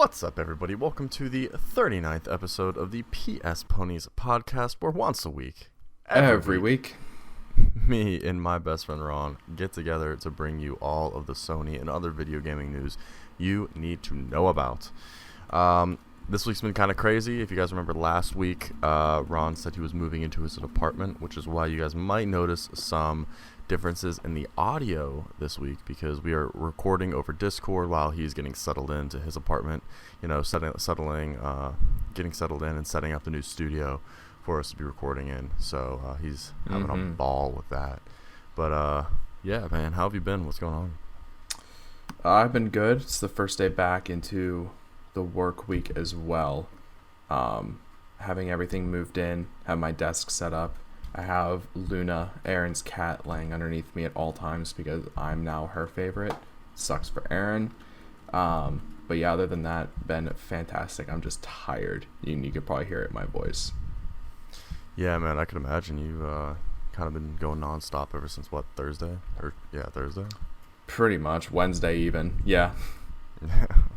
What's up, everybody? Welcome to the 39th episode of the PSPonies podcast, where once a week, every week, me and my best friend Ron get together to bring you all of the Sony and other video gaming news you need to know about. This week's been kind of crazy. If you guys remember last week, Ron said he was moving into his apartment, which is why you guys might notice some differences in the audio this week, because we are recording over Discord while he's getting settled into his apartment, getting settled in and setting up the new studio for us to be recording in. So he's having a ball with that. But yeah, man, how have you been? What's going on? I've been good. It's the first day back into the work week as well. Having everything moved in, have my desk set up. I have Luna, Aaron's cat, laying underneath me at all times because I'm now her favorite. Sucks for Aaron. But yeah, other than that, been fantastic. I'm just tired. You could probably hear it in my voice. Yeah, man, I could imagine you kind of been going nonstop ever since, Thursday? Thursday? Pretty much. Wednesday even. Yeah.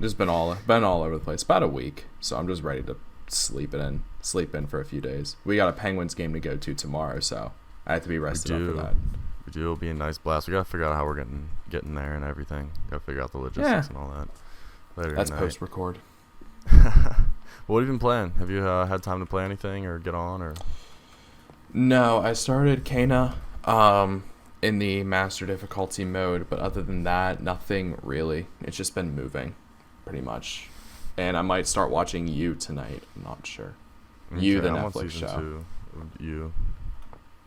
Just been all over the place. About a week. So I'm just ready to sleep in for a few days. We got a Penguins game to go to tomorrow, so I have to be rested up for that. We do. It'll be a nice blast. We gotta figure out how we're getting there and everything. Gotta figure out the logistics and all that later. That's post record. What have you been playing? Have you had time to play anything or get on or? No, I started Kana in the master difficulty mode, but other than that, nothing really. It's just been moving, pretty much. And I might start watching You tonight. I'm not sure. Okay, You, the I'm Netflix show. 2 of You.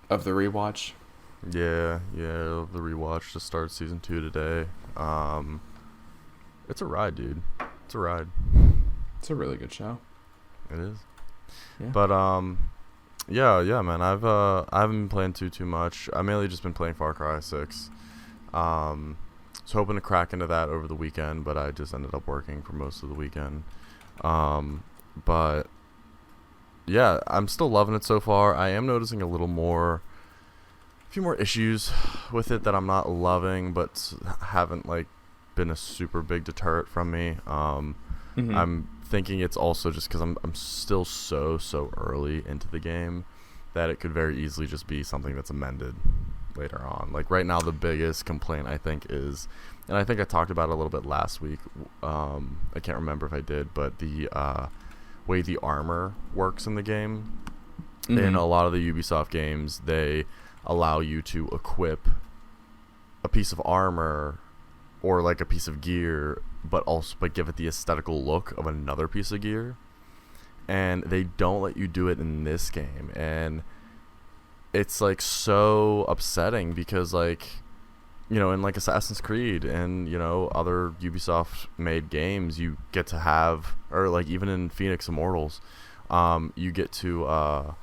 Of the rewatch? Yeah, of the rewatch. Just started season 2 today. It's a ride, dude. It's a ride. It's a really good show. It is. Yeah. But yeah, man. I haven't been playing too much. I mainly just been playing Far Cry 6. Was hoping to crack into that over the weekend, but I just ended up working for most of the weekend. But yeah, I'm still loving it so far. I am noticing a few more issues with it that I'm not loving, but haven't been a super big deterrent from me. I'm thinking it's also just because I'm still so early into the game that it could very easily just be something that's amended later on. Like right now, the biggest complaint I think is, and I think I talked about it a little bit last week, I can't remember if I did, but the way the armor works in the game. In a lot of the Ubisoft games, they allow you to equip a piece of armor or a piece of gear, but give it the aesthetical look of another piece of gear, and they don't let you do it in this game. And it's so upsetting because in Assassin's Creed and other Ubisoft made games, you get to have, or even in Phoenix Immortals, you get to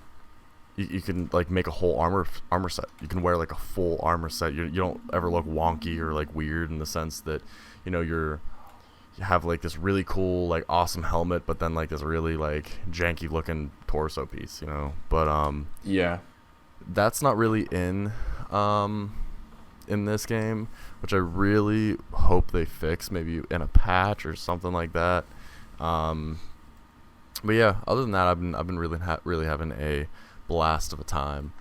you can make a whole armor set. You can wear a full armor set. You don't ever look wonky or weird in the sense that you have this really cool awesome helmet, but then this really janky looking torso piece, but yeah, that's not really in this game, which I really hope they fix, maybe in a patch or something like that. But yeah, other than that, I've been really having a blast of a time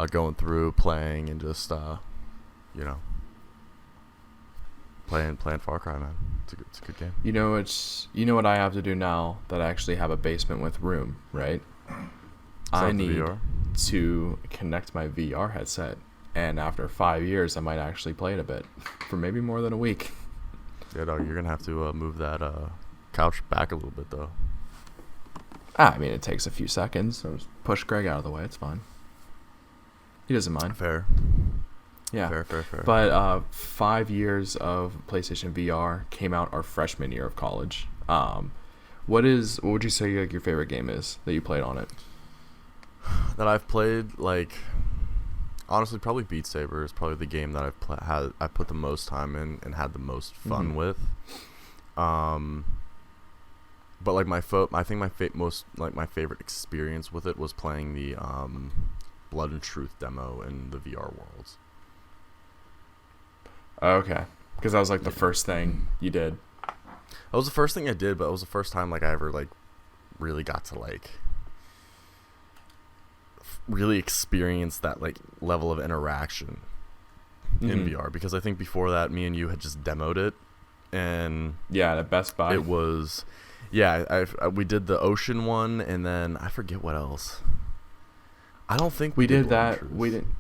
going through, playing, and just playing Far Cry, man. It's a good game. You know what I have to do now that I actually have a basement with room, right? I need to connect my VR headset, and after 5 years, I might actually play it a bit for maybe more than a week. Yeah, dog, you're gonna have to move that couch back a little bit, though. I mean, it takes a few seconds. So just push Greg out of the way. It's fine. He doesn't mind. Fair. Yeah. Fair. But 5 years of PlayStation VR came out our freshman year of college. What would you say your favorite game is that you played on it? That I've played, honestly, probably Beat Saber is probably the game that I put the most time in and had the most fun with. But I think my favorite experience with it was playing the Blood and Truth demo in the VR worlds. Okay, because that was the first thing you did. That was the first thing I did, but it was the first time like I ever like really got to like really experience that like level of interaction in VR, because I think before that me and you had just demoed it, and at Best Buy it was we did the ocean one, and then I forget what else. I don't think we did that. Launchers. We didn't.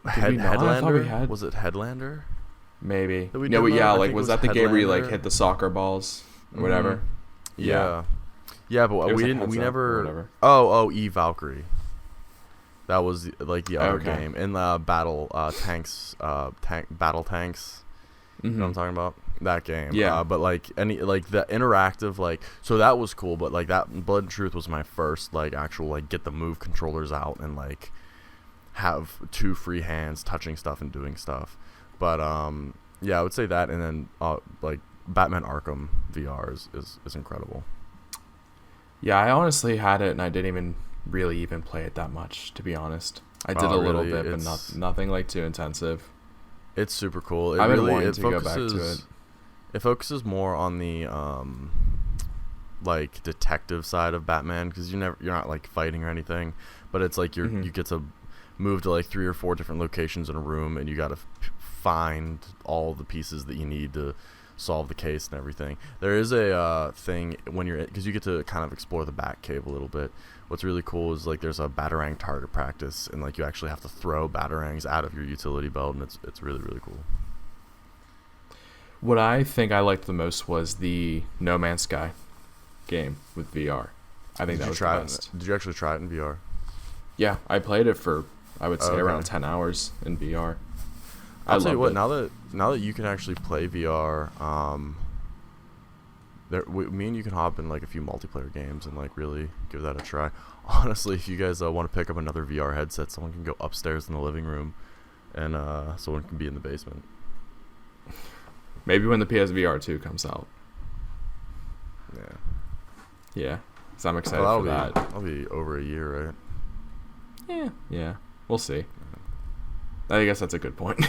Headlander? Was it Headlander? Maybe. No, yeah, like was that the game where you like hit the soccer balls or whatever? Yeah. Yeah, but we didn't. We never. E Valkyrie. That was like the other game in the battle tanks, battle tanks. You know what I'm talking about? That game. Yeah. But like the interactive so that was cool. But like that Blood and Truth was my first like actual like get the move controllers out and like have two free hands touching stuff and doing stuff. But yeah, I would say that, and then like Batman Arkham VR is incredible. Yeah, I honestly had it, and I didn't really play it that much, to be honest. I did a little bit, but nothing like too intensive. It's super cool. I've been wanting to go back to it. It focuses more on the like detective side of Batman, because you're not like fighting or anything, but it's like you get to move to like 3 or 4 different locations in a room, and you got to find all the pieces that you need to solve the case and everything. There is a thing when you're, because you get to kind of explore the Batcave a little bit. What's really cool is like there's a Batarang target practice, and like you actually have to throw Batarangs out of your utility belt, and it's really, really cool. What I think I liked the most was the No Man's Sky game with VR. I think that was the best. Did you actually try it in VR? Yeah, I played it for, I would say, around 10 hours in VR. I'll tell you what, now that you can actually play VR, me and you can hop in like a few multiplayer games and like really give that a try. Honestly, if you guys want to pick up another VR headset, someone can go upstairs in the living room, and someone can be in the basement. Maybe when the PSVR 2 comes out. Yeah. Yeah. So I'm excited for that. That'll be over a year, right? Yeah. We'll see. I guess that's a good point.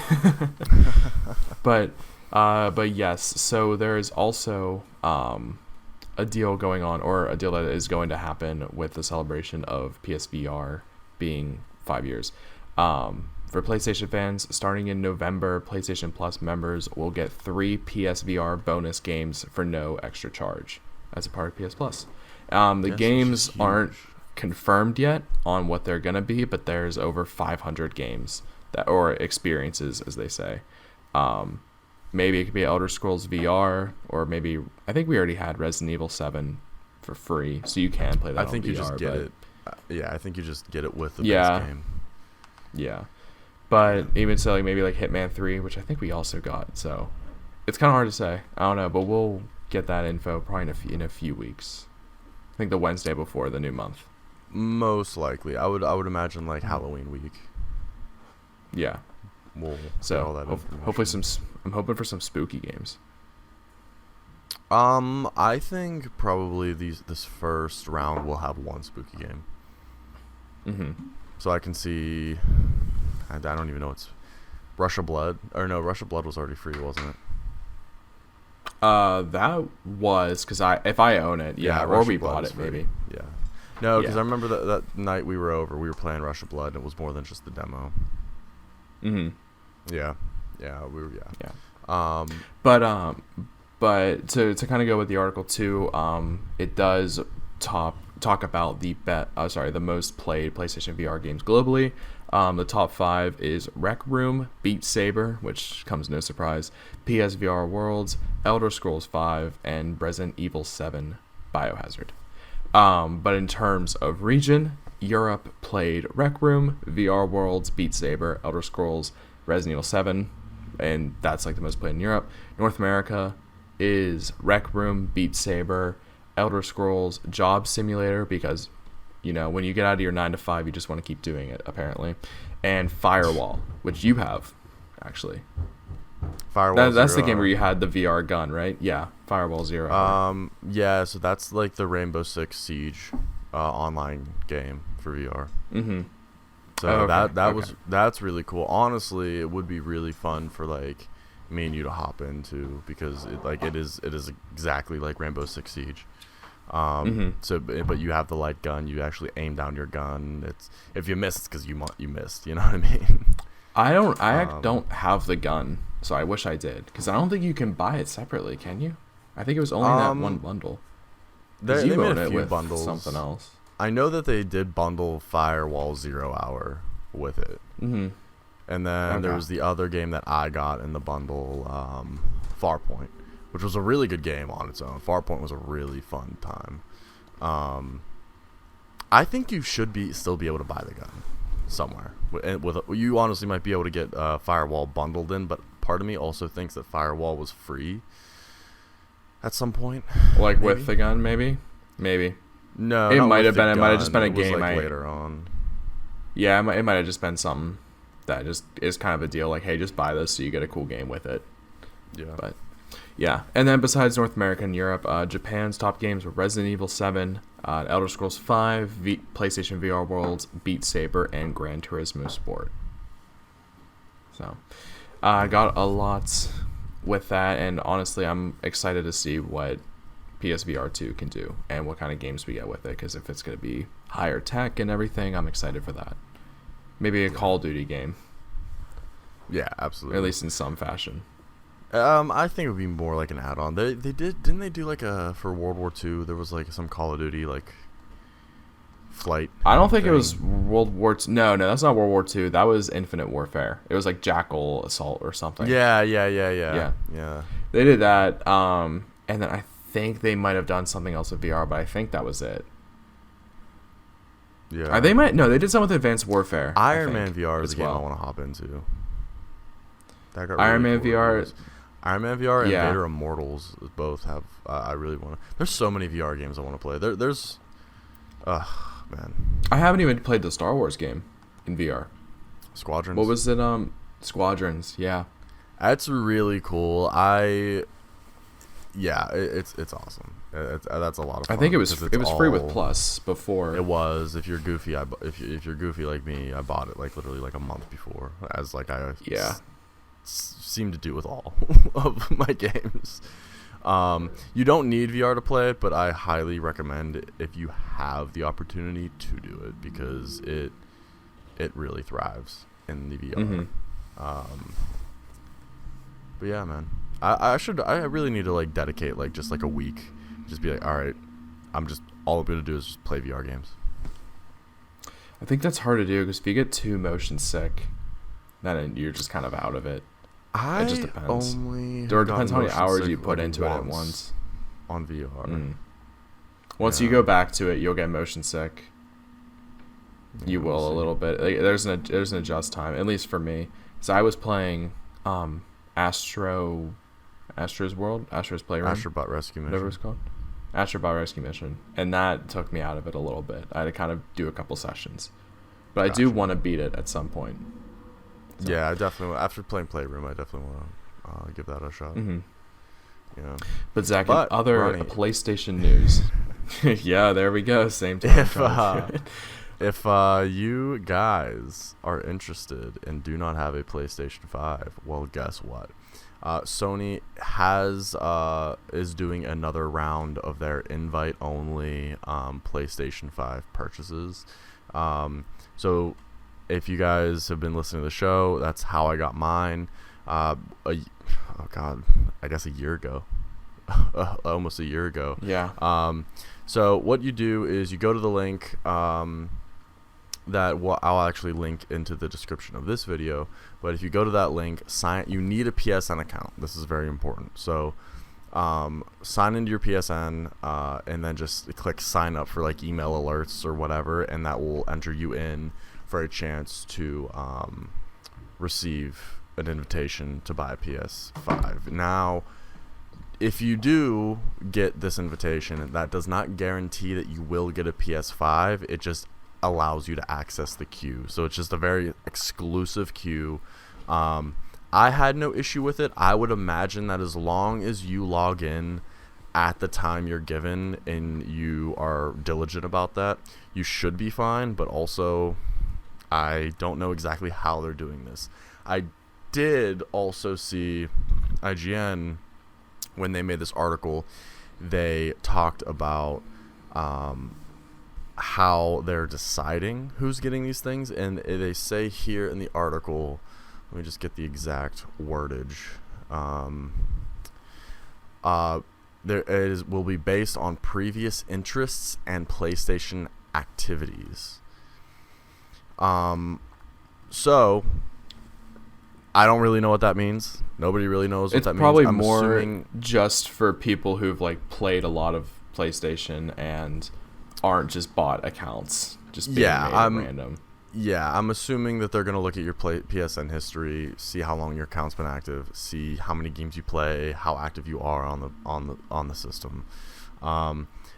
But yes, so there's also a deal going on, or a deal that is going to happen with the celebration of PSVR being 5 years. For PlayStation fans, starting in November, PlayStation Plus members will get 3 PSVR bonus games for no extra charge as a part of PS Plus. The games aren't confirmed yet on what they're going to be, but there's over 500 games or experiences, as they say. Maybe it could be Elder Scrolls VR, or maybe I think we already had Resident Evil 7 for free, so you can play that. I think on you VR, just get it. Yeah, I think you just get it with the base game. Yeah, but even so, like maybe like Hitman 3, which I think we also got. So it's kind of hard to say. I don't know, but we'll get that info probably in a few weeks. I think the Wednesday before the new month. Most likely, I would imagine like Halloween week. Yeah. We'll so get all that hopefully I'm hoping for some spooky games. I think probably this first round will have one spooky game. So I can see. I don't even know it's Rush of Blood, or no, Rush of Blood was already free, wasn't it? That was because if I own it, or we bought it maybe. Yeah. No, because I remember that night we were playing Rush of Blood, and it was more than just the demo. Yeah, we were. Yeah. But to kind of go with the article too, it does talk about the most played PlayStation VR games globally. The top 5 is Rec Room, Beat Saber, which comes no surprise, PSVR Worlds, Elder Scrolls 5, and Resident Evil 7 Biohazard. But in terms of region, Europe played Rec Room, VR Worlds, Beat Saber, Elder Scrolls, Resident Evil 7, and that's like the most played in Europe. North America is Rec Room, Beat Saber, Elder Scrolls, Job Simulator, because when you get out of your 9 to 5, you just want to keep doing it, apparently, and Firewall, which you have, actually. Firewall. That's the game where you had the VR gun, right? Yeah, Firewall 0. Yeah, so that's like the Rainbow Six Siege online game for VR. So that's really cool. Honestly, it would be really fun for like me and you to hop into, because it is exactly like Rainbow Six Siege. So but you have the light gun, you actually aim down your gun. It's if you miss, it's because you missed, you know what I mean? I don't have the gun, so I wish I did, because I don't think you can buy it separately, can you? I think it was only that one bundle. They made a few bundles. Something else. I know that they did bundle Firewall 0 Hour with it. And then there was the other game that I got in the bundle, Farpoint, which was a really good game on its own. Farpoint was a really fun time. I think you should still be able to buy the gun somewhere. You honestly might be able to get Firewall bundled in, but part of me also thinks that Firewall was free at some point. Like maybe? With the gun, maybe? No, it might have been. It might have just been a game. Like later on. Yeah, it might have just been something that just is kind of a deal. Like, hey, just buy this so you get a cool game with it. Yeah. But yeah, and then besides North America and Europe, Japan's top games were Resident Evil 7, Elder Scrolls 5, PlayStation VR Worlds, Beat Saber, and Gran Turismo Sport. So, I got a lot with that, and honestly, I'm excited to see what PSVR 2 can do and what kind of games we get with it, because if it's going to be higher tech and everything, I'm excited for that. Maybe a Call of Duty game. Yeah, absolutely. Or at least in some fashion. I think it would be more like an add-on. Didn't they do like for World War II? There was like some Call of Duty like flight. I don't think it was World War II. No, that's not World War II. That was Infinite Warfare. It was like Jackal Assault or something. Yeah. They did that. And then I think they might have done something else with VR, but I think that was it. Yeah. They did something with Advanced Warfare. Iron Man VR is a game I want to hop into. That got Iron really Man cool VR. Iron Man VR and Vader Immortals both have. I really want to. There's so many VR games I want to play. There's. Man. I haven't even played the Star Wars game in VR. Squadrons. What was it? Squadrons. Yeah. That's really cool. It's awesome. That's a lot of fun. I think it was free with Plus before. It was. If you're goofy, if you're goofy like me, I bought it like literally like a month before, as like I seem to do with all of my games. You don't need VR to play it, but I highly recommend it if you have the opportunity to do it, because it really thrives in the VR. But yeah, man, I really need to like dedicate like just like a week, just be like, all right, all I'm gonna do is just play VR games. I think that's hard to do, because if you get too motion sick, then you're just kind of out of it. It just depends. Or it depends how many hours you put into it at once. On VR. Once you go back to it, you'll get motion sick. You will a little bit. Like, there's an adjust time, at least for me. So I was playing Astro's World, Astro's Playroom, Astrobot Rescue Mission, whatever it's called, Astrobot Rescue Mission, and that took me out of it a little bit. I had to kind of do a couple sessions, but I do want to beat it at some point. So. Yeah, I definitely. After playing Playroom, I definitely want to give that a shot. Yeah. But Zach, other PlayStation news. Yeah, there we go. Same time. If you guys are interested and do not have a PlayStation 5, well, guess what? Sony is doing another round of their invite-only PlayStation 5 purchases. So if you guys have been listening to the show, that's how I got mine. I guess a year ago. Almost a year ago. Yeah. So what you do is you go to the link that I'll actually link into the description of this video. But if you go to that link, you need a PSN account. This is very important. So sign into your PSN and then just click sign up for like email alerts or whatever, and that will enter you in for a chance to receive an invitation to buy a PS5. Now, if you do get this invitation, that does not guarantee that you will get a PS5. It just allows you to access the queue. So it's just a very exclusive queue. I had no issue with it. I would imagine that as long as you log in at the time you're given and you are diligent about that, you should be fine. But also, I don't know exactly how they're doing this. I did also see IGN, when they made this article, they talked about how they're deciding who's getting these things, and they say here in the article, let me just get the exact wordage. Will be based on previous interests and PlayStation activities. So I don't really know what that means. Nobody really knows what that means. It's probably more just for people who've like played a lot of PlayStation and aren't just bot accounts, just being made random. Yeah, I'm assuming that they're gonna look at your PSN history, see how long your account's been active, see how many games you play, how active you are on the system.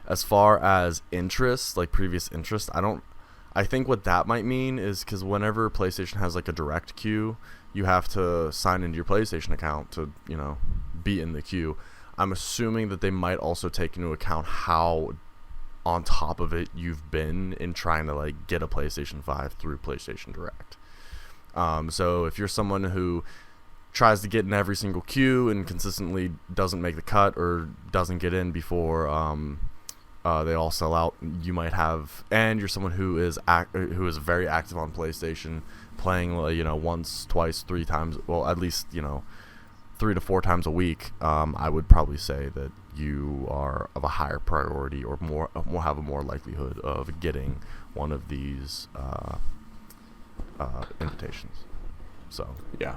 As far as interest, like previous interest, I think what that might mean is because whenever PlayStation has like a direct queue, you have to sign into your PlayStation account to, be in the queue. I'm assuming that they might also take into account how on top of it you've been in trying to like get a PlayStation 5 through PlayStation Direct. So if you're someone who tries to get in every single queue and consistently doesn't make the cut or doesn't get in before they all sell out, you might have, and you're someone who is very active on PlayStation, playing once, twice, 3 times, well at least 3 to 4 times a week. I would probably say that you are of a higher priority or have a more likelihood of getting one of these invitations. So yeah.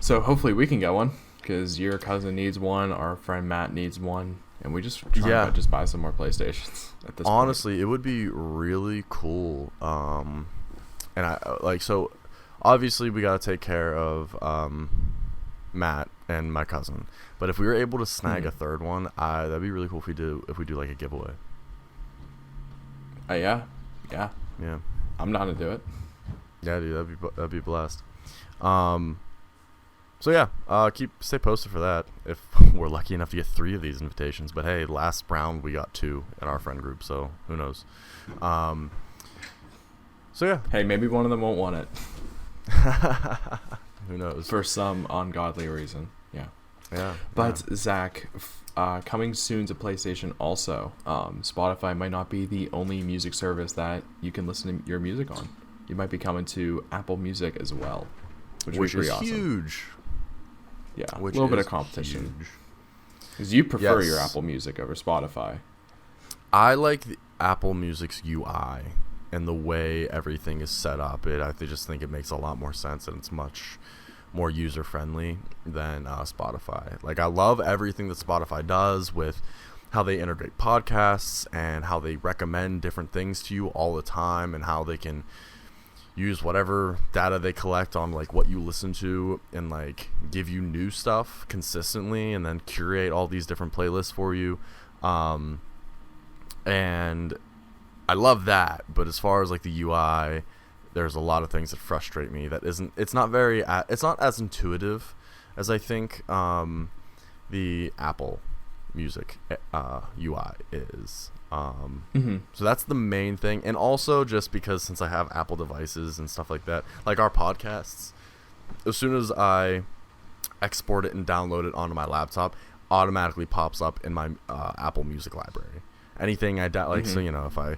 So hopefully we can get one, because your cousin needs one, our friend Matt needs one, and we just try to just buy some more PlayStations at this Honestly, point. It would be really cool. And I so obviously we gotta take care of Matt and my cousin, but if we were able to snag a third one, that'd be really cool if we do like a giveaway. Yeah. I'm down to do it. Yeah, dude, that'd be a blast. So yeah, stay posted for that if we're lucky enough to get 3 of these invitations. But hey, last round we got 2 in our friend group, so who knows? So yeah. Hey, maybe one of them won't want it. Who knows? For some ungodly reason. Yeah. But Zach, coming soon to PlayStation also, Spotify might not be the only music service that you can listen to your music on. You might be coming to Apple Music as well, which is awesome. Huge. Yeah, a little bit of competition. Because you prefer your Apple Music over Spotify. I like the Apple Music's UI and the way everything is set up. I just think it makes a lot more sense, and it's much more user friendly than Spotify. Like, I love everything that Spotify does with how they integrate podcasts and how they recommend different things to you all the time, and how they can use whatever data they collect on like what you listen to and like give you new stuff consistently, and then curate all these different playlists for you. And I love that, but as far as like the UI, there's a lot of things that frustrate me. It's not as intuitive as I think the Apple Music UI is. So that's the main thing. And also just because since I have Apple devices and stuff like that, like our podcasts, as soon as I export it and download it onto my laptop, automatically pops up in my Apple Music library. Anything I so if I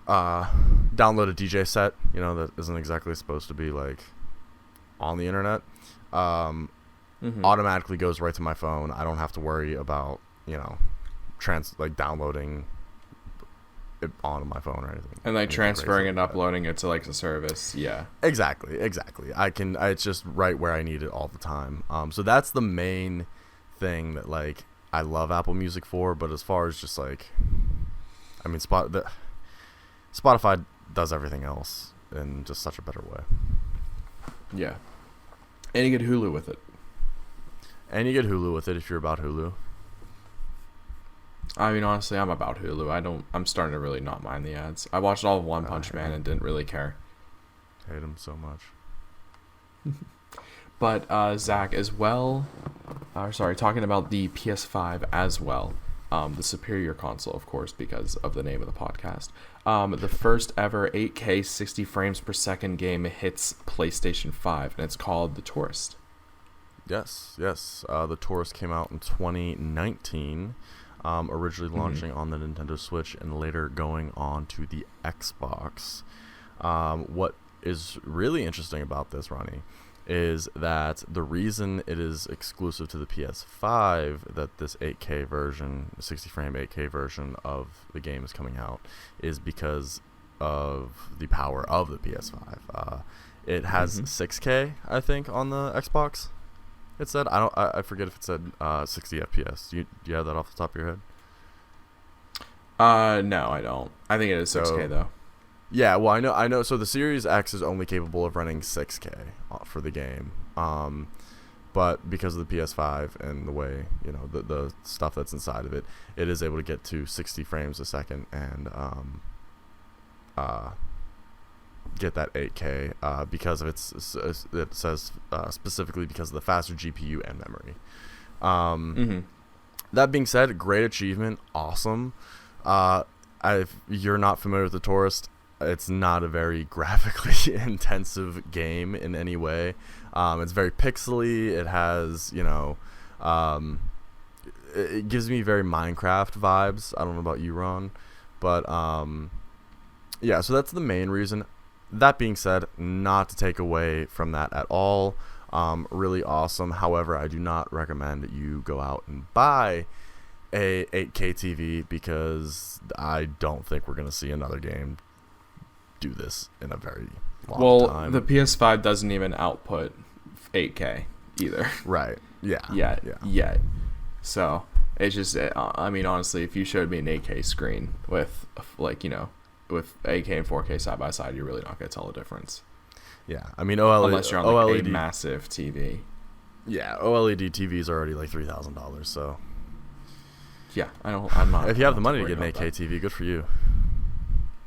download a DJ set, that isn't exactly supposed to be like on the internet, automatically goes right to my phone. I don't have to worry about downloading it onto my phone or anything, and like transferring and uploading it to like the service. Exactly. It's just right where I need it all the time. So that's the main thing that like I love Apple Music for. But as far as just like, I mean, Spotify does everything else in just such a better way. Yeah, and you get Hulu with it. If you're about Hulu. I mean, honestly, I'm about Hulu. I'm starting to really not mind the ads. I watched all of One Punch Man and didn't really care. Hate him so much. But Zach, as well, talking about the PS5 as well, the superior console, of course, because of the name of the podcast. The first ever 8K 60 frames per second game hits PlayStation 5, and it's called The Tourist. Yes. The Taurus came out in 2019, originally launching on the Nintendo Switch and later going on to the Xbox. What is really interesting about this, Ronnie, is that the reason it is exclusive to the PS5 that this 8K version, 60 frame 8K version of the game is coming out is because of the power of the PS5. It has 6K, I think, on the Xbox. It said, I forget if it said 60 FPS. Do you have that off the top of your head? No, I don't. I think it is 6K though. Yeah, well, I know. So the Series X is only capable of running 6K for the game, but because of the PS5 and the way the stuff that's inside of it, it is able to get to 60 frames a second and get that 8K because of it says specifically because of the faster GPU and memory. That being said, great achievement, awesome. If you're not familiar with the Tourist, it's not a very graphically intensive game in any way. It's very pixely. It has, it gives me very Minecraft vibes. I don't know about you, Ron, but yeah. So that's the main reason. That being said, not to take away from that at all. Really awesome. However, I do not recommend that you go out and buy a 8K TV because I don't think we're gonna see another game do this in a very long time. The PS5 doesn't even output 8K either. Right. Yeah. Yet. So it's just, I mean, honestly, if you showed me an 8K screen with with 8K and 4K side by side, you're really not gonna tell the difference. Yeah. I mean, unless you're on like a massive TV. Yeah, OLED TVs are already like $3,000. So. Yeah, I'm not. If you have the money to get an 8K TV, good for you.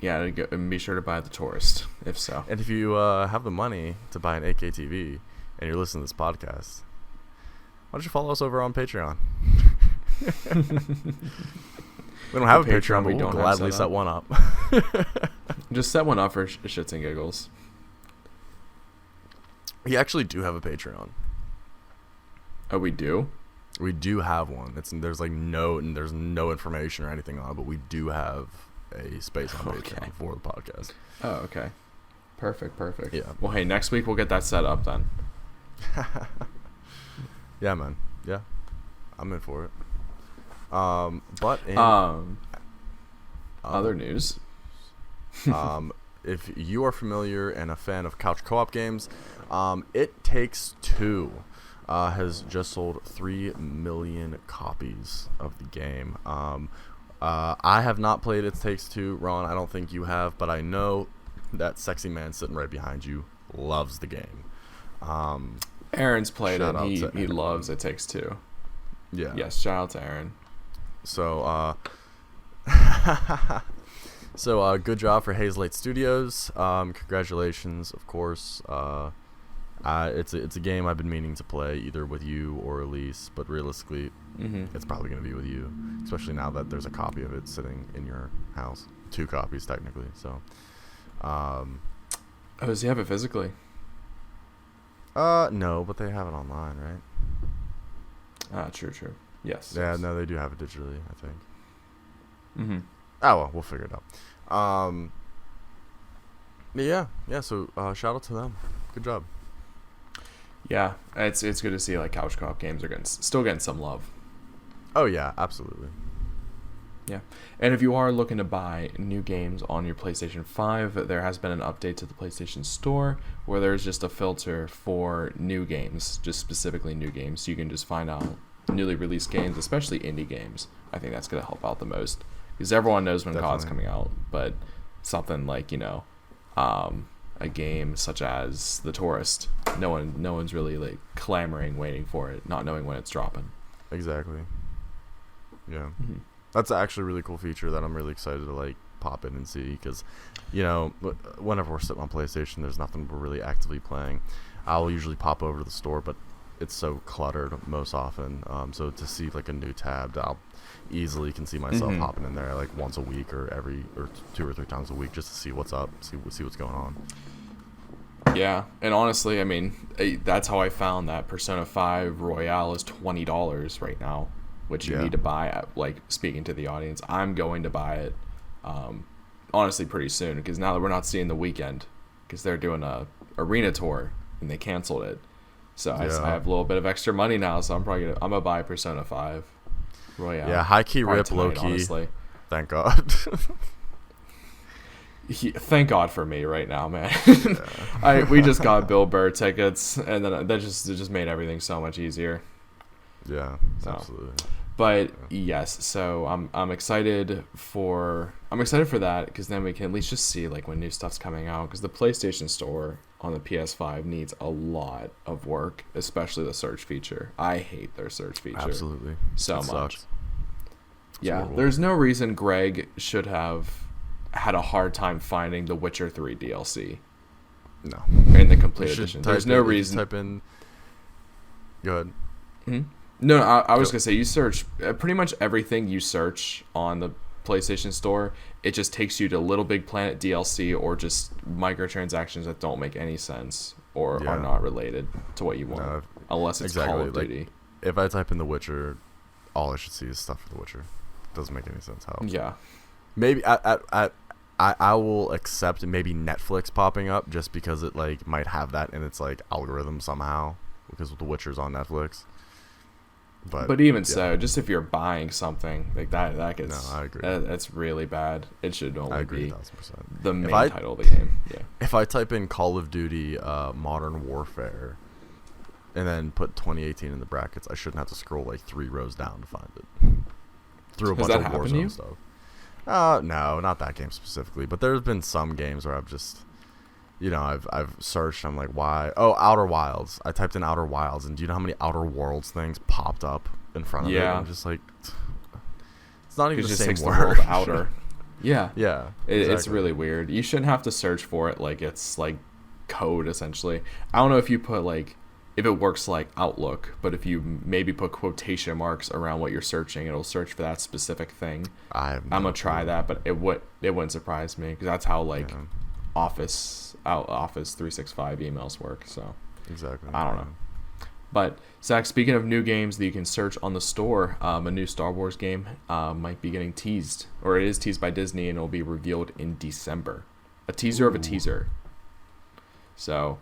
Yeah, and be sure to buy the Tourist, if so. And if you have the money to buy an 8K TV and you're listening to this podcast, why don't you follow us over on Patreon? We don't have a Patreon, but we'll gladly set one up. Just set one up for shits and giggles. We actually do have a Patreon. Oh, we do? We do have one. There's no information or anything on it, but we do have a space on Patreon for the podcast. Oh, okay. Perfect. Yeah. Well, hey, next week we'll get that set up then. Yeah, man. Yeah. I'm in for it. But in other news. If you are familiar and a fan of couch co-op games, It Takes Two has just sold 3 million copies of the game. I have not played It Takes Two, Ron. I don't think you have, but I know that sexy man sitting right behind you loves the game. Aaron's played it. He loves It Takes Two. Yeah. Yes, shout out to Aaron. So, good job for Hazelight Studios. Congratulations, of course. It's a game I've been meaning to play either with you or Elise, but realistically, it's probably going to be with you, especially now that there's a copy of it sitting in your house. 2 copies, technically. So, does he have it physically? No, but they have it online, right? True. Yes. Yeah, no, they do have it digitally, I think. Oh, well, we'll figure it out. Yeah, so shout out to them. Good job. Yeah, it's good to see like couch co-op games are still getting some love. Oh yeah, absolutely. Yeah, and if you are looking to buy new games on your PlayStation 5, there has been an update to the PlayStation Store where there's just a filter for new games, just specifically new games, so you can just find out newly released games, especially indie games. I think that's going to help out the most because everyone knows when COD's coming out, but something like a game such as The Tourist, no one's really like clamoring, waiting for it, not knowing when it's dropping. Exactly. Yeah. That's actually a really cool feature that I'm really excited to like pop in and see because, whenever we're sitting on PlayStation, there's nothing we're really actively playing. I'll usually pop over to the store, but it's so cluttered most often. So to see like a new tab, I'll easily can see myself hopping in there like once a week or 2 or 3 times a week just to see what's up, see what's going on. Yeah, and honestly, I mean, that's how I found that Persona 5 Royale is $20 right now, which you Yeah. need to buy. Like, speaking to the audience, I'm going to buy it, honestly, pretty soon, because now that we're not seeing the weekend, because they're doing a arena tour and they canceled it, so I Yeah. have a little bit of extra money now, so I'm gonna buy Persona 5 Royale. Yeah, high key Probably rip, tonight, low key. honestly. Thank God. Thank God for me right now, man. Yeah. We just got Bill Burr tickets, and then it just made everything so much easier. Yeah, So. absolutely. But yes, so I'm excited for that, because then we can at least just see like when new stuff's coming out, because the PlayStation Store on the PS5 needs a lot of work, especially the search feature. I hate their search feature Absolutely. so It much. sucks. Yeah, horrible. there's no reason Greg should have had a hard time finding the Witcher 3 DLC No. in the complete You should edition. type There's no in- if you reason. Type in. Go ahead. No, I was Go. gonna say, you search pretty much everything you search on the PlayStation Store. It just takes you to Little Big Planet DLC or just microtransactions that don't make any sense or Yeah. are not related to what you want, No, unless it's exactly, Call of like- Duty. If I type in The Witcher, all I should see is stuff for The Witcher. Doesn't make any sense how. Yeah, Maybe I will accept maybe Netflix popping up just because it like might have that in its like algorithm somehow, because The Witcher's on Netflix. but even yeah. so, just if you're buying something like that gets No, I agree. That's really bad. It should I only agree be 1000%. the main I- title of the game. Yeah. If I type in Call of Duty Modern Warfare and then put 2018 in the brackets, I shouldn't have to scroll like 3 rows down to find it. Through a Has bunch that of happened to you? Warzone stuff. No, not that game specifically, but there's been some games where I've just, I've searched. I'm like, why? Oh, Outer Wilds. I typed in Outer Wilds, and do you know how many Outer Worlds things popped up in front of it? Yeah. I'm just like, it's not even It the just same takes the word. world outer. Yeah. Yeah, It's exactly. really weird. You shouldn't have to search for it like it's like code, essentially. I don't know if you put like, if it works like Outlook, but if you maybe put quotation marks around what you're searching, it'll search for that specific thing. I'm gonna try that, but it wouldn't surprise me, because that's how like Yeah, Office 365 emails work. So exactly. I don't know. But Zach, speaking of new games that you can search on the store, a new Star Wars game might be getting teased, or it is teased by Disney, and it'll be revealed in December. A teaser of a teaser. So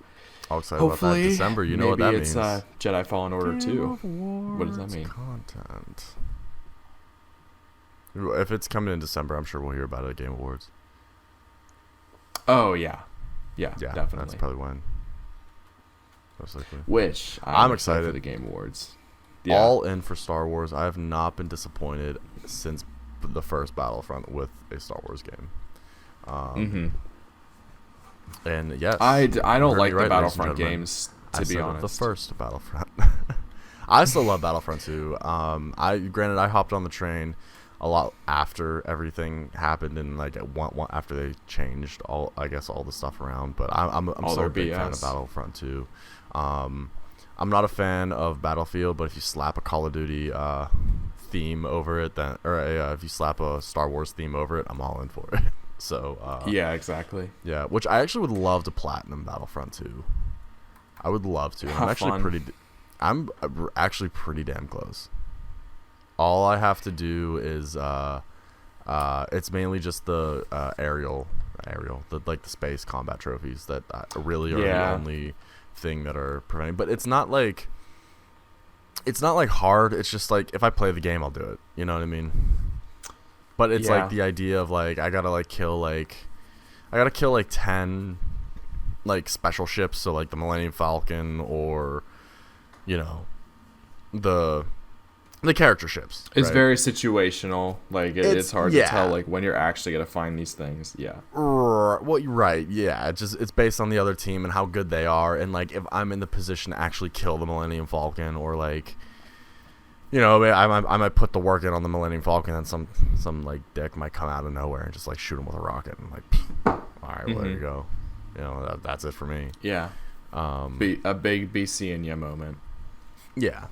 All excited about that. December. You know what that maybe means? it's Jedi Fallen Order 2. What does that Awards mean? Content. If it's coming in December, I'm sure we'll hear about it at Game Awards. Oh yeah, Yeah, definitely. that's probably when. Most likely. Which I'm excited excited. for the Game Awards. Yeah. All in for Star Wars. I have not been disappointed since the first Battlefront with a Star Wars game. And yes, I don't heard like me the right, ladies and Battlefront gentlemen. games, I to be said honest. the first Battlefront. I still love Battlefront 2. Granted, I hopped on the train a lot after everything happened, and like after they changed all the stuff around. But I'm All still their a big fan BS. of Battlefront 2. I'm not a fan of Battlefield, but if you slap a Call of Duty theme over it, if you slap a Star Wars theme over it, I'm all in for it. So Yeah, exactly. yeah, which I actually would love to platinum Battlefront 2. I would love to. Have fun. I'm actually pretty damn close. All I have to do is it's mainly just the aerial, the space combat trophies that really are Yeah. the only thing that are preventing. But it's not like hard. It's just like if I play the game, I'll do it. You know what I mean? But it's Yeah. like the idea of like I gotta kill 10 like special ships, so like the Millennium Falcon or the character ships. It's right? very situational. Like it's hard to tell like when you're actually gonna find these things. Yeah. Well, you're right. Yeah, it's based on the other team and how good they are, and like if I'm in the position to actually kill the Millennium Falcon, or like, I might put the work in on the Millennium Falcon, and some like dick might come out of nowhere and just like shoot him with a rocket, and like, all right, well, there you go. That's it for me. Yeah. A big BC in ya moment. Yeah,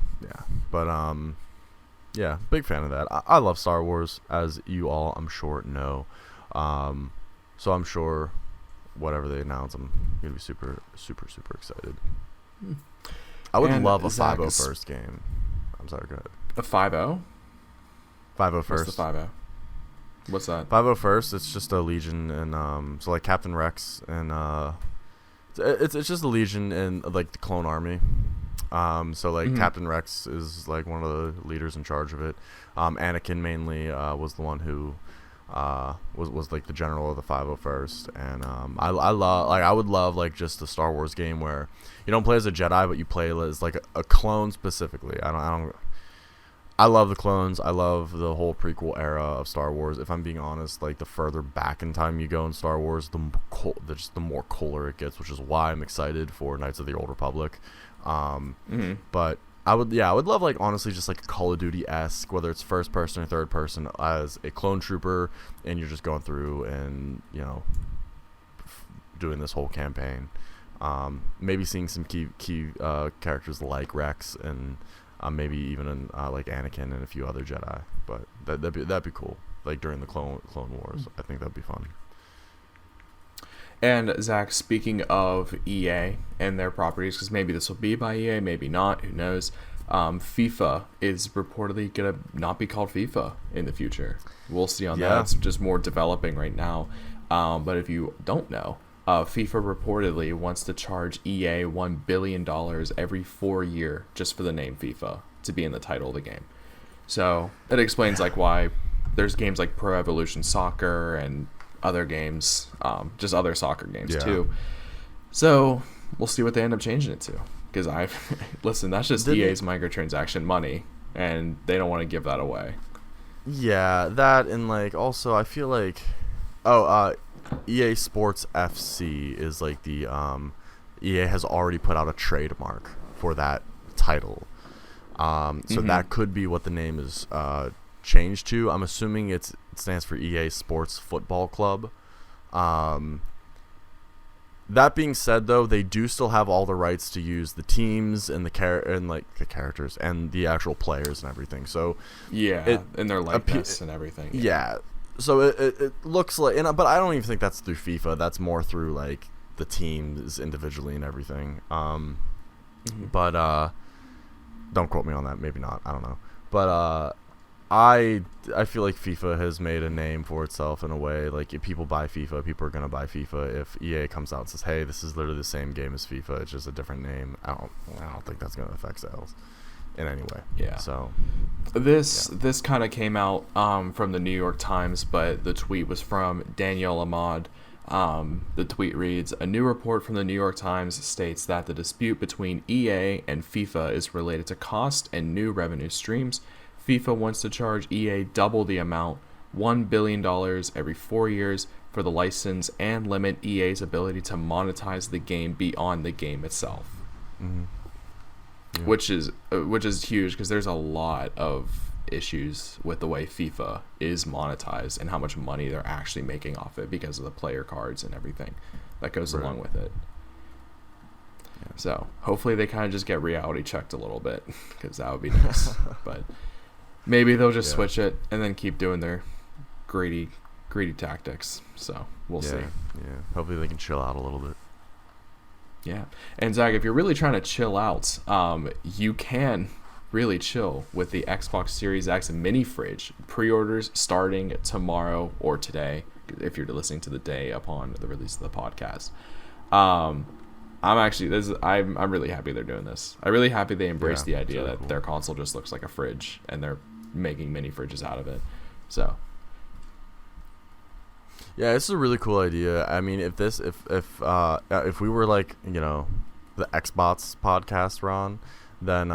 but yeah, big fan of that. I love Star Wars, as you all, I'm sure, know. So I'm sure whatever they announce, I'm gonna be super excited. I would love a 501st game. I'm sorry, go ahead. A 5-0? 501st. What's the 5-0? What's that? 501st. It's just a legion, and so like Captain Rex, and it's just a legion in like the clone army. So like Captain Rex is like one of the leaders in charge of it. Anakin mainly was the one who was like the general of the 501st, and I would love like just a Star Wars game where you don't play as a Jedi, but you play as like a clone specifically. I love the clones. I love the whole prequel era of Star Wars. If I'm being honest, like the further back in time you go in Star Wars, the more cooler it gets, which is why I'm excited for Knights of the Old Republic. But I would love like honestly just like a Call of Duty-esque, whether it's first person or third person, as a clone trooper, and you're just going through and doing this whole campaign. Maybe seeing some key characters like Rex and maybe even like Anakin and a few other Jedi, but that'd be cool. Like during the Clone Wars, I think that'd be fun. And Zach, speaking of EA and their properties, because maybe this will be by EA, maybe not, who knows? FIFA is reportedly gonna not be called FIFA in the future. We'll see on that. It's just more developing right now. But if you don't know, FIFA reportedly wants to charge EA $1 billion every 4 years just for the name FIFA to be in the title of the game. So it explains like why there's games like Pro Evolution Soccer and other games, just other soccer games too. So we'll see what they end up changing it to. Because listen, that's just EA's microtransaction money, and they don't want to give that away. Yeah, that, and like also I feel like EA Sports FC is like the EA has already put out a trademark for that title. So that could be what the name is changed to. I'm assuming it stands for EA Sports Football Club. That being said, though, they do still have all the rights to use the teams and the characters and the actual players and everything. So and their likeness and everything. Yeah. So it looks like, but I don't even think that's through FIFA. That's more through like the teams individually and everything. But don't quote me on that. Maybe not. I don't know. But I feel like FIFA has made a name for itself in a way. Like if people buy FIFA, people are gonna buy FIFA. If EA comes out and says, "Hey, this is literally the same game as FIFA, it's just a different name," I don't think that's gonna affect sales in any way. Yeah. So this kind of came out from the New York Times, but the tweet was from Danielle Ahmad. The tweet reads, "A new report from the New York Times states that the dispute between EA and FIFA is related to cost and new revenue streams. FIFA wants to charge EA double the amount, $1 billion every 4 years for the license, and limit EA's ability to monetize the game beyond the game itself." Which is huge, because there's a lot of issues with the way FIFA is monetized and how much money they're actually making off it because of the player cards and everything that goes along with it. So hopefully they kind of just get reality checked a little bit, because that would be nice. But maybe they'll just switch it and then keep doing their greedy tactics. So we'll see. Yeah. Hopefully they can chill out a little bit. Yeah. And Zach, if you're really trying to chill out, you can really chill with the Xbox Series X mini fridge. Pre-orders starting tomorrow or today, if you're listening to the day upon the release of the podcast. I'm really happy they're doing this. I'm really happy they embraced the idea that their console just looks like a fridge, and they're making mini fridges out of it. So yeah, this is a really cool idea. I mean, if we were like, the Xbox podcast, Ron, then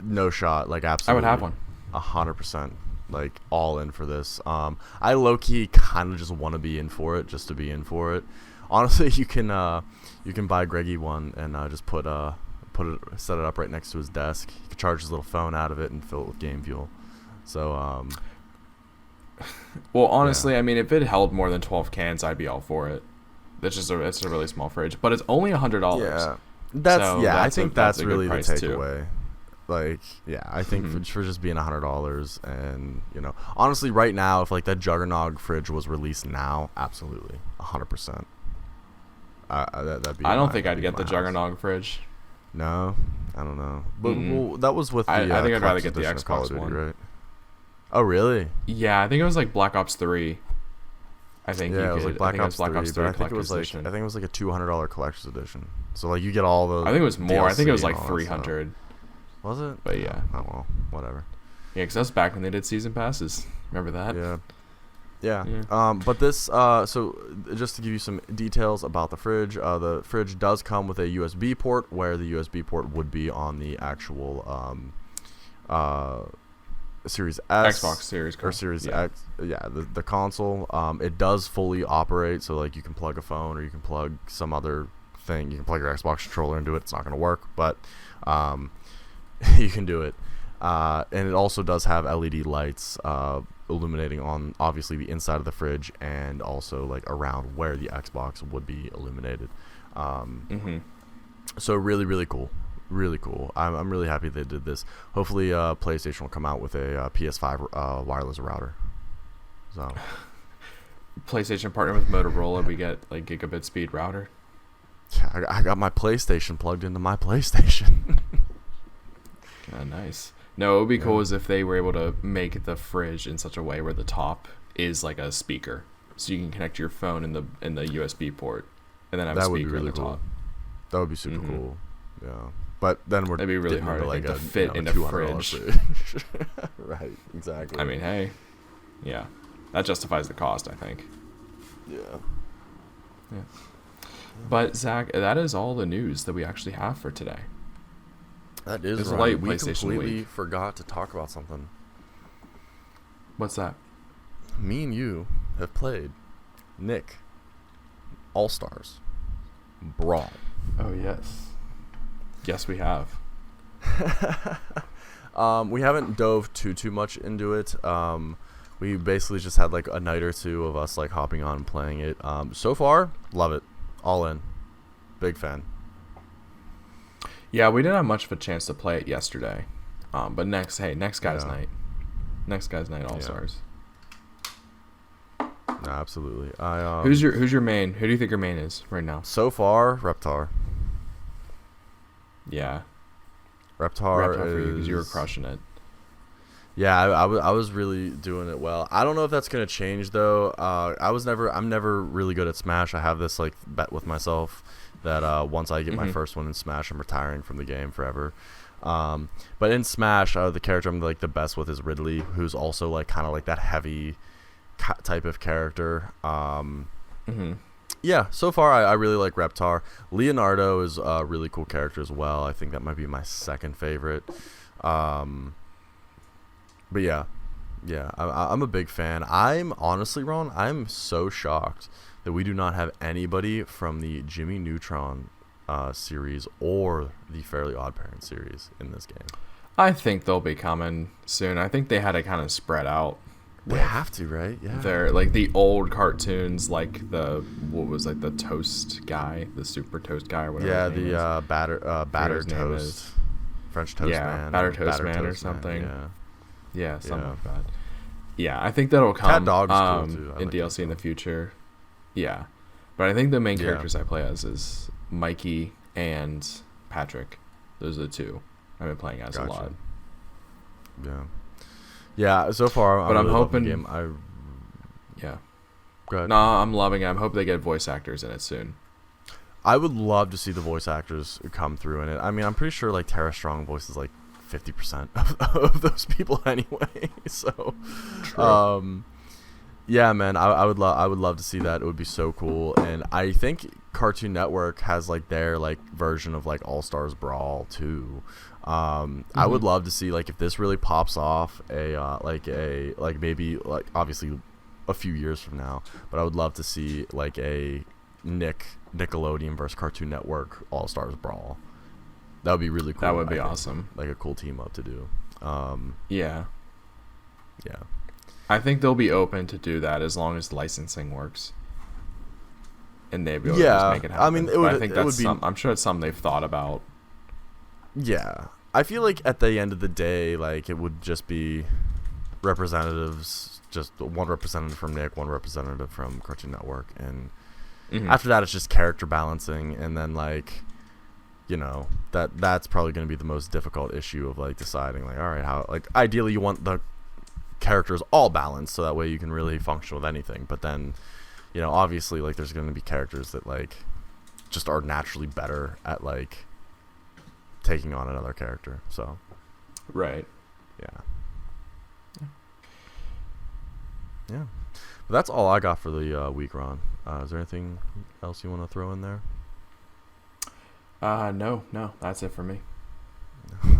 no shot, like absolutely, I would have one, 100%, like all in for this. I low key kind of just want to be in for it, just to be in for it. Honestly, you can buy Greggy one and just set it up right next to his desk. He can charge his little phone out of it and fill it with game fuel. So well, honestly, I mean, if it held more than 12 cans, I'd be all for it. It's a really small fridge, but it's only $100. Yeah, I think that's really the takeaway. Too. Like, yeah, I think for just being $100, and honestly, right now, if like that Juggernog fridge was released now, absolutely, 100%. That'd be. I don't think I'd get the Juggernog fridge. No, I don't know. But well, that was with the. I think I'd rather get the Xbox Duty, One. right? Oh really? Yeah, I think it was like Black Ops 3. I think it was like Black Ops 3. I think it was like edition. I think it was like a $200 collector's edition. So like you get all those. I think it was more. DLC I think it was like 300. Was it? But yeah. Oh well, whatever. Yeah, because that's back when they did season passes. Remember that? Yeah. But this, so just to give you some details about the fridge does come with a USB port, where the USB port would be on the actual Series S, Xbox Series or Series X. Yeah, the console. It does fully operate, so like you can plug a phone or you can plug some other thing. You can plug your Xbox controller into it. It's not going to work, but you can do it. And it also does have LED lights illuminating on obviously the inside of the fridge and also like around where the Xbox would be illuminated. So really cool. Really cool. I'm really happy they did this. Hopefully PlayStation will come out with a PS5 wireless router. So PlayStation partner with Motorola, we get like gigabit speed router. Yeah, I got my PlayStation plugged into my PlayStation. Nice. No, it would be cool as if they were able to make the fridge in such a way where the top is like a speaker, so you can connect your phone in the USB port, and then have a speaker on the top. That would be super cool. Yeah, but then that'd be really hard like to fit in a fridge. Right, exactly. I mean, hey, yeah, that justifies the cost, I think. Yeah. But Zach, that is all the news that we actually have for today. That is it's right. Light We PlayStation completely Week. forgot to talk about something. What's that? Me and you have played Nick All-Stars Brawl. Oh yes. Yes, we have. We haven't dove too much into it. We basically just had like a night or two of us like hopping on and playing it. So far, love it. All in. Big fan. Yeah, we didn't have much of a chance to play it yesterday. But next guy's night. Next guy's night All-Stars. No, absolutely. Who's your main? Who do you think your main is right now? So far, Reptar. Yeah. Reptar for you because you were crushing it. Yeah, I was really doing it well. I don't know if that's gonna change though. I'm never really good at Smash. I have this like bet with myself that once I get my first one in Smash, I'm retiring from the game forever. But in Smash, the character I'm like the best with is Ridley, who's also like kind of like that heavy type of character. Yeah, so far I really like Reptar. Leonardo is a really cool character as well. I think that might be my second favorite. But yeah, I'm a big fan. I'm honestly, Ron, I'm so shocked that we do not have anybody from the Jimmy Neutron series or the Fairly Odd Parents series in this game. I think they'll be coming soon. I think they had to kind of spread out. They have to, right? Yeah. They're like the old cartoons, like the toast guy, the super toast guy, or whatever. Yeah, the battered toast, French toast man. Battered toast man or something. Man, yeah, something like that. Yeah, I think that'll come. Cat Dog's cool too. In like DLC in the future. Yeah, but I think the main characters I play as is Mikey and Patrick. Those are the two I've been playing as a lot. Yeah, so far, but I'm really hoping. The game. Go ahead. No, I'm loving it. I'm hoping they get voice actors in it soon. I would love to see the voice actors come through in it. I mean, I'm pretty sure like Tara Strong voices like 50% of those people anyway. So, true. Yeah, man, I would love to see that. It would be so cool. And I think Cartoon Network has like their like version of like All-Stars Brawl too. I would love to see like if this really pops off like maybe like obviously a few years from now, but I would love to see like a Nickelodeon versus Cartoon Network All-Stars Brawl. That would be really cool. That would be awesome. Like a cool team up to do. Yeah. Yeah. I think they'll be open to do that as long as licensing works. And they'd be able to just make it happen. I mean, I think that's I'm sure it's something they've thought about. Yeah. I feel like at the end of the day, like it would just be representatives, just one representative from Nick, one representative from Cartoon Network, and After that, it's just character balancing, and then like, you know, that's probably going to be the most difficult issue of like deciding like, all right, how, like, ideally you want the characters all balanced so that way you can really function with anything. But then, you know, obviously like there's going to be characters that like just are naturally better at like taking on another character. So right. Yeah. But that's all I got for the week, Ron. Is there anything else you want to throw in there? No, that's it for me.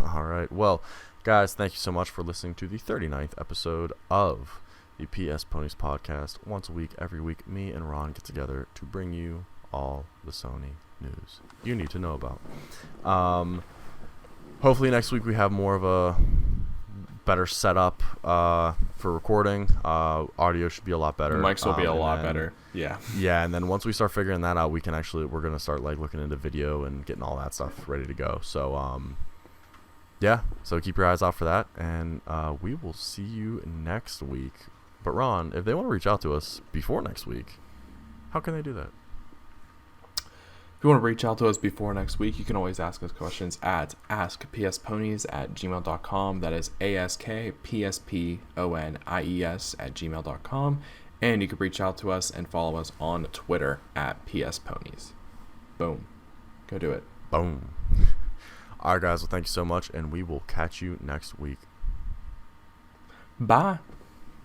All right. Well, guys, thank you so much for listening to the 39th episode of the PS Ponies podcast. Once a week, every week, me and Ron get together to bring you all the Sony news you need to know about. Hopefully next week we have more of a better setup for recording. Audio should be a lot better. Mics will be a lot better. Yeah, and then once we start figuring that out, we're gonna start like looking into video and getting all that stuff ready to go. So so keep your eyes out for that, and we will see you next week. But Ron, if they want to reach out to us before next week, how can they do that? If you want to reach out to us before next week, you can always ask us questions at AskPSPonies@gmail.com. That is AskPSPonies@gmail.com. And you can reach out to us and follow us on Twitter at PSPonies. Boom. Go do it. Boom. All right, guys. Well, thank you so much, and we will catch you next week. Bye.